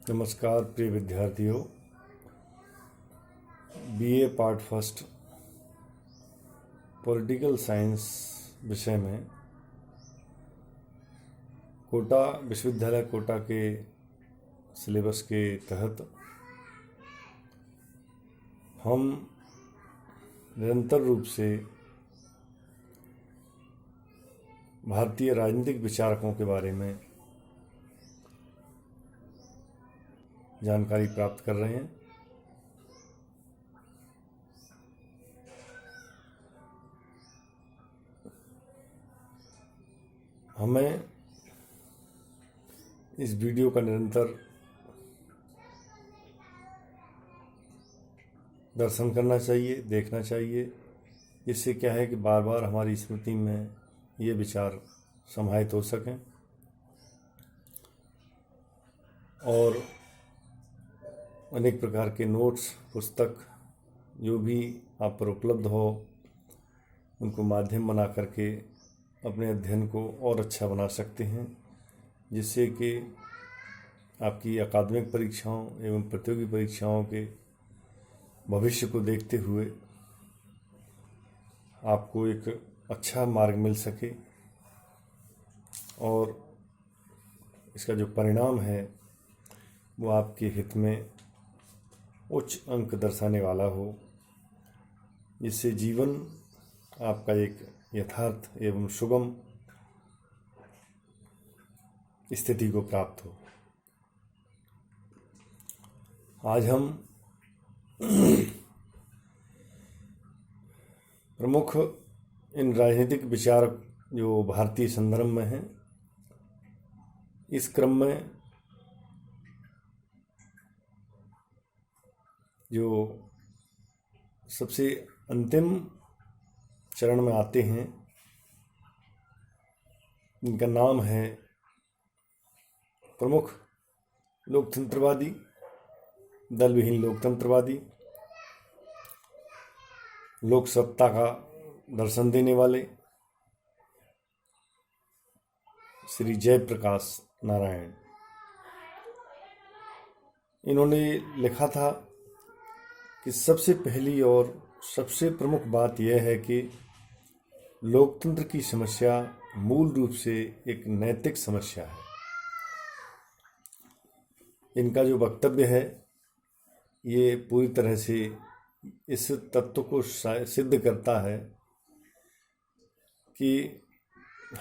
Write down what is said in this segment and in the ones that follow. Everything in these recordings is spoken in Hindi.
नमस्कार प्रिय विद्यार्थियों। BA part first political science विषय में कोटा विश्वविद्यालय कोटा के सिलेबस के तहत हम निरंतर रूप से भारतीय राजनीतिक विचारकों के बारे में जानकारी प्राप्त कर रहे हैं। हमें इस वीडियो का निरंतर दर्शन करना चाहिए, देखना चाहिए। इससे क्या है कि बार बार हमारी स्मृति में ये विचार समाहित हो सकें और अनेक प्रकार के नोट्स, पुस्तक जो भी आप पर उपलब्ध हो उनको माध्यम बना करके अपने अध्ययन को और अच्छा बना सकते हैं, जिससे कि आपकी अकादमिक परीक्षाओं एवं प्रतियोगी परीक्षाओं के भविष्य को देखते हुए आपको एक अच्छा मार्ग मिल सके और इसका जो परिणाम है वो आपके हित में उच्च अंक दर्शाने वाला हो, जिससे जीवन आपका एक यथार्थ एवं सुगम स्थिति को प्राप्त हो। आज हम प्रमुख इन राजनीतिक विचारक जो भारतीय संदर्भ में हैं, इस क्रम में जो सबसे अंतिम चरण में आते हैं, इनका नाम है प्रमुख लोकतंत्रवादी, दल विहीन लोकतंत्रवादी, लोक सत्ता का दर्शन देने वाले श्री जयप्रकाश नारायण। इन्होंने लिखा था कि सबसे पहली और सबसे प्रमुख बात यह है कि लोकतंत्र की समस्या मूल रूप से एक नैतिक समस्या है। इनका जो वक्तव्य है ये पूरी तरह से इस तत्व को सिद्ध करता है कि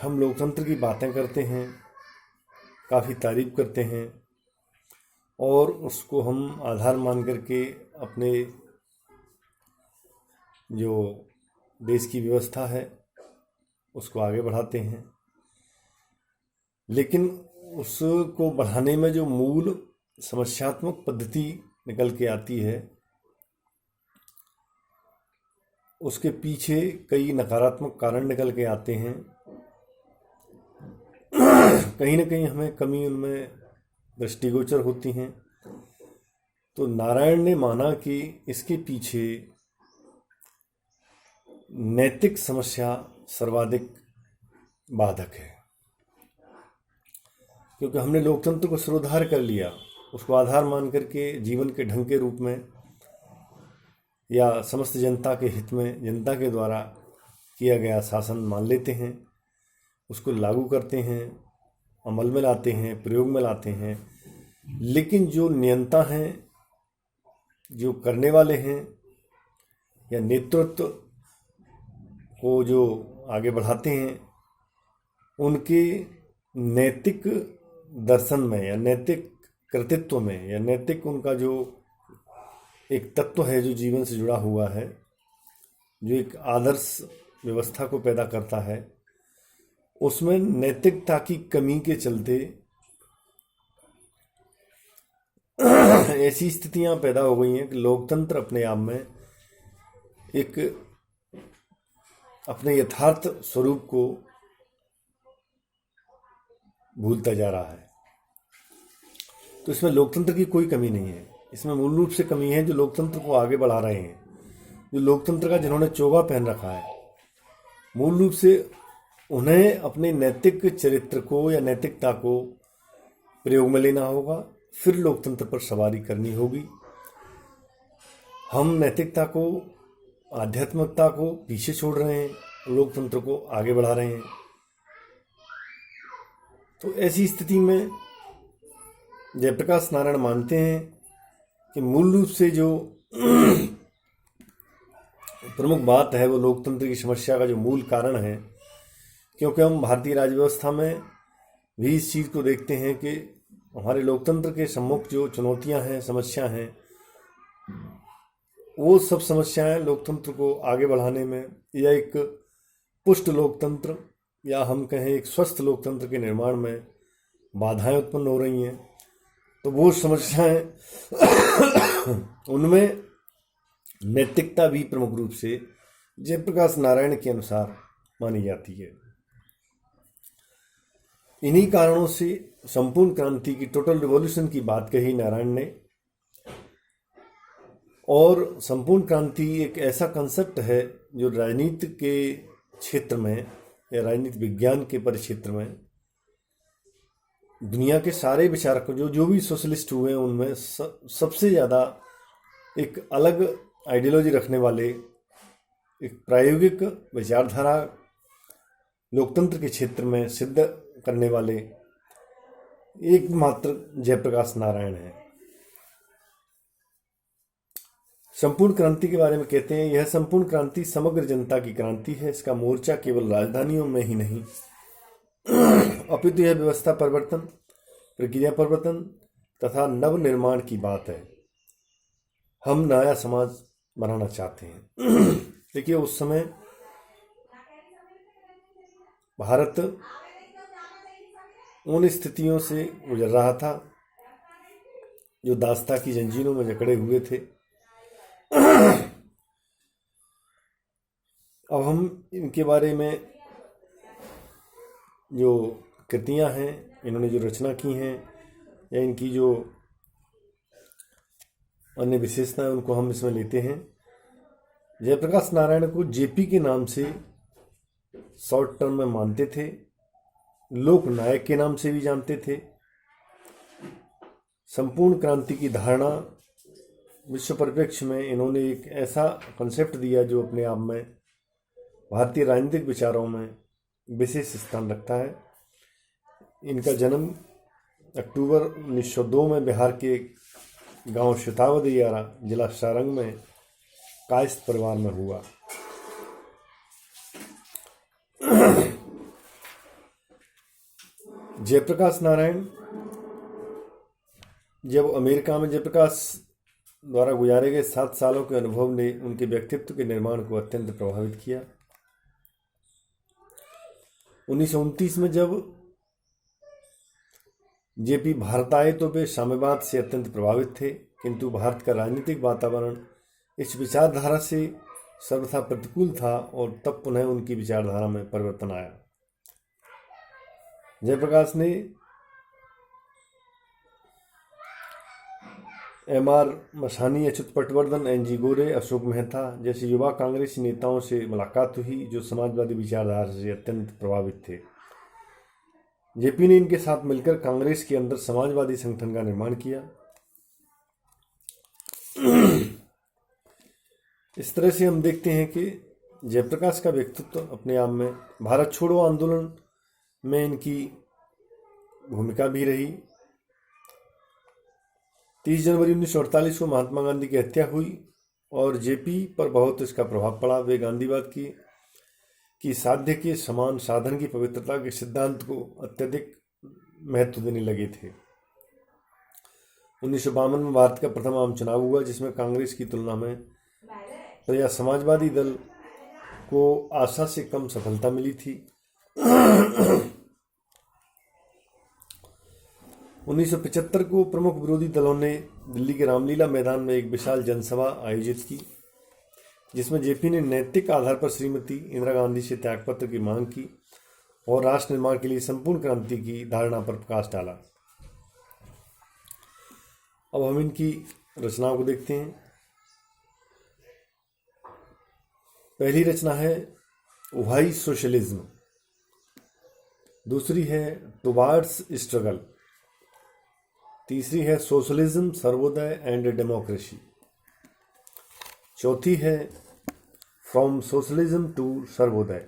हम लोकतंत्र की बातें करते हैं, काफ़ी तारीफ करते हैं और उसको हम आधार मान करके अपने जो देश की व्यवस्था है उसको आगे बढ़ाते हैं, लेकिन उसको बढ़ाने में जो मूल समस्यात्मक पद्धति निकल के आती है उसके पीछे कई नकारात्मक कारण निकल के आते हैं। कहीं ना कहीं हमें कमी उनमें दृष्टिगोचर होती हैं। तो नारायण ने माना कि इसके पीछे नैतिक समस्या सर्वाधिक बाधक है, क्योंकि हमने लोकतंत्र को सिरोधार कर लिया, उसको आधार मान करके जीवन के ढंग के रूप में या समस्त जनता के हित में जनता के द्वारा किया गया शासन मान लेते हैं, उसको लागू करते हैं, अमल में लाते हैं, प्रयोग में लाते हैं। लेकिन जो नियंता हैं, जो करने वाले हैं या नेतृत्व को जो आगे बढ़ाते हैं, उनके नैतिक दर्शन में या नैतिक कृतित्व में या नैतिक उनका जो एक तत्व है जो जीवन से जुड़ा हुआ है, जो एक आदर्श व्यवस्था को पैदा करता है, उसमें नैतिकता की कमी के चलते ऐसी स्थितियां पैदा हो गई हैं कि लोकतंत्र अपने आप में एक अपने यथार्थ स्वरूप को भूलता जा रहा है। तो इसमें लोकतंत्र की कोई कमी नहीं है, इसमें मूल रूप से कमी है जो लोकतंत्र को आगे बढ़ा रहे हैं, जो लोकतंत्र का जिन्होंने चोगा पहन रखा है। मूल रूप से उन्हें अपने नैतिक चरित्र को या नैतिकता को प्रयोग में लेना होगा, फिर लोकतंत्र पर सवारी करनी होगी। हम नैतिकता को, आध्यात्मिकता को पीछे छोड़ रहे हैं, लोकतंत्र को आगे बढ़ा रहे हैं। तो ऐसी स्थिति में जयप्रकाश नारायण मानते हैं कि मूल रूप से जो प्रमुख बात है वो लोकतंत्र की समस्या का जो मूल कारण है, क्योंकि हम भारतीय राज्य व्यवस्था में भी इस चीज़ को देखते हैं कि हमारे लोकतंत्र के सम्मुख जो चुनौतियां हैं, समस्या हैं, वो सब समस्याएं लोकतंत्र को आगे बढ़ाने में या एक पुष्ट लोकतंत्र या हम कहें एक स्वस्थ लोकतंत्र के निर्माण में बाधाएं उत्पन्न हो रही हैं। तो वो समस्याएं उनमें नैतिकता भी प्रमुख रूप से जयप्रकाश नारायण के अनुसार मानी जाती है। इन्हीं कारणों से संपूर्ण क्रांति की, टोटल रिवॉल्यूशन की बात कही नारायण ने। और संपूर्ण क्रांति एक ऐसा कंसेप्ट है जो राजनीति के क्षेत्र में या राजनीति विज्ञान के परिक्षेत्र में दुनिया के सारे विचारक जो भी सोशलिस्ट हुए हैं उनमें सबसे ज़्यादा एक अलग आइडियोलॉजी रखने वाले, एक प्रायोगिक विचारधारा लोकतंत्र के क्षेत्र में सिद्ध करने वाले एकमात्र जयप्रकाश नारायण हैं। संपूर्ण क्रांति के बारे में कहते हैं, यह संपूर्ण क्रांति समग्र जनता की क्रांति है। इसका मोर्चा केवल राजधानियों में ही नहीं अपितु यह व्यवस्था परिवर्तन, प्रक्रिया परिवर्तन तथा नव निर्माण की बात है। हम नया समाज बनाना चाहते हैं। देखिए, उस समय भारत उन स्थितियों से गुजर रहा था जो दासता की जंजीरों में जकड़े हुए थे। अब हम इनके बारे में जो कृतियां हैं, इन्होंने जो रचना की हैं या इनकी जो अन्य विशेषताएं, उनको हम इसमें लेते हैं। जयप्रकाश नारायण को जेपी के नाम से शॉर्ट टर्म में मानते थे, लोकनायक के नाम से भी जानते थे। संपूर्ण क्रांति की धारणा विश्व परिप्रेक्ष्य में इन्होंने एक ऐसा कंसेप्ट दिया जो अपने आप में भारतीय राजनीतिक विचारों में विशेष स्थान रखता है। इनका जन्म अक्टूबर 1902 में बिहार के गांव शतावदियारा, जिला सारंग में कायस्थ परिवार में हुआ। जयप्रकाश नारायण जब अमेरिका में जयप्रकाश द्वारा गुजारे गए 7 सालों के अनुभव ने उनके व्यक्तित्व के निर्माण को अत्यंत प्रभावित किया। 1929 में जब जेपी भारत आए तो वे साम्यवाद से अत्यंत प्रभावित थे, किंतु भारत का राजनीतिक वातावरण इस विचारधारा से सर्वथा प्रतिकूल था और तब पुनः उनकी विचारधारा में परिवर्तन आया। जयप्रकाश ने एम.आर. मसानी, अच्युत पटवर्धन, एन.जी. गोरे, अशोक मेहता जैसे युवा कांग्रेसी नेताओं से मुलाकात हुई जो समाजवादी विचारधारा से अत्यंत प्रभावित थे। जेपी ने इनके साथ मिलकर कांग्रेस के अंदर समाजवादी संगठन का निर्माण किया। इस तरह से हम देखते हैं कि जयप्रकाश का व्यक्तित्व अपने आप में भारत छोड़ो आंदोलन में इनकी भूमिका भी रही। 30 जनवरी 1948 को महात्मा गांधी की हत्या हुई और जेपी पर बहुत इसका प्रभाव पड़ा। वे गांधीवाद की साध्य के समान साधन की पवित्रता के सिद्धांत को अत्यधिक महत्व देने लगे थे। 1952 में भारत का प्रथम आम चुनाव हुआ जिसमें कांग्रेस की तुलना में प्रजा समाजवादी दल को आशा से कम सफलता मिली थी। 1975 को प्रमुख विरोधी दलों ने दिल्ली के रामलीला मैदान में एक विशाल जनसभा आयोजित की जिसमें जेपी ने नैतिक आधार पर श्रीमती इंदिरा गांधी से त्यागपत्र की मांग की और राष्ट्र निर्माण के लिए संपूर्ण क्रांति की धारणा पर प्रकाश डाला। अब हम इनकी रचनाओं को देखते हैं। पहली रचना है व्हाई सोशलिज्म, दूसरी है टुवार्ड्स स्ट्रगल, तीसरी है सोशलिज्म, सर्वोदय एंड डेमोक्रेसी। चौथी है फ्रॉम सोशलिज्म टू सर्वोदय।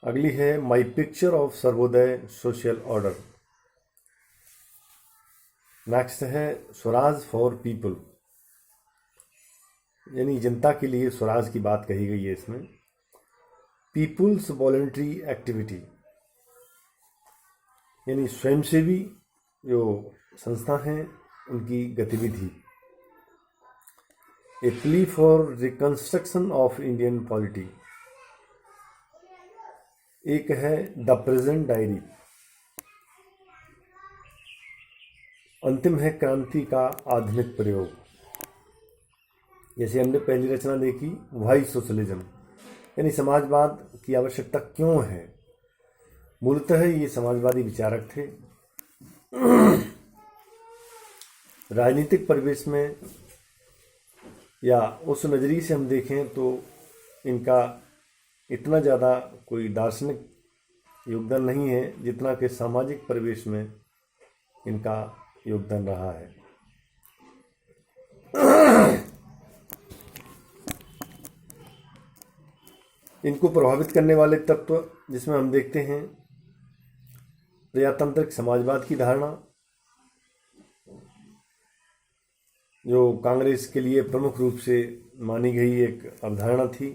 अगली है my picture of Sarvodaya social order. Next है स्वराज फॉर पीपल, यानी जनता के लिए स्वराज की बात कही गई है इसमें। पीपुल्स वॉलंटरी एक्टिविटी, यानी स्वयंसेवी जो संस्था हैं उनकी गतिविधि। A plea for reconstruction of Indian polity. एक है द प्रेजेंट डायरी। अंतिम है क्रांति का आधुनिक प्रयोग। जैसे हमने पहली रचना देखी व्हाई सोशलिज्म, यानी समाजवाद की आवश्यकता क्यों है। मूलतः ये समाजवादी विचारक थे। राजनीतिक परिवेश में या उस नज़रिए से हम देखें तो इनका इतना ज़्यादा कोई दार्शनिक योगदान नहीं है जितना कि सामाजिक परिवेश में इनका योगदान रहा है। इनको प्रभावित करने वाले तत्व जिसमें हम देखते हैं प्रजातांत्रिक समाजवाद की धारणा, जो कांग्रेस के लिए प्रमुख रूप से मानी गई एक अवधारणा थी।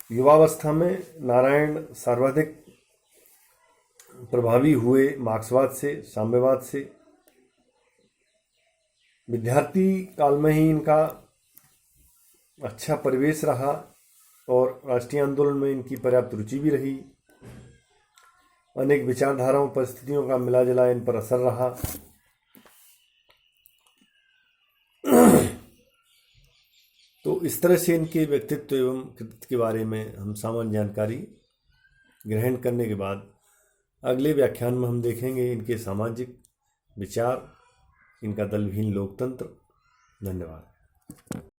युवावस्था में नारायण सर्वाधिक प्रभावी हुए मार्क्सवाद से, साम्यवाद से। विद्यार्थी काल में ही इनका अच्छा परिवेश रहा और राष्ट्रीय आंदोलन में इनकी पर्याप्त रुचि भी रही। अनेक विचारधाराओं परिस्थितियों का मिला जुला इन पर असर रहा। तो इस तरह से इनके व्यक्तित्व एवं कृतित्व के बारे में हम सामान्य जानकारी ग्रहण करने के बाद अगले व्याख्यान में हम देखेंगे इनके सामाजिक विचार, इनका दलहीन लोकतंत्र। धन्यवाद।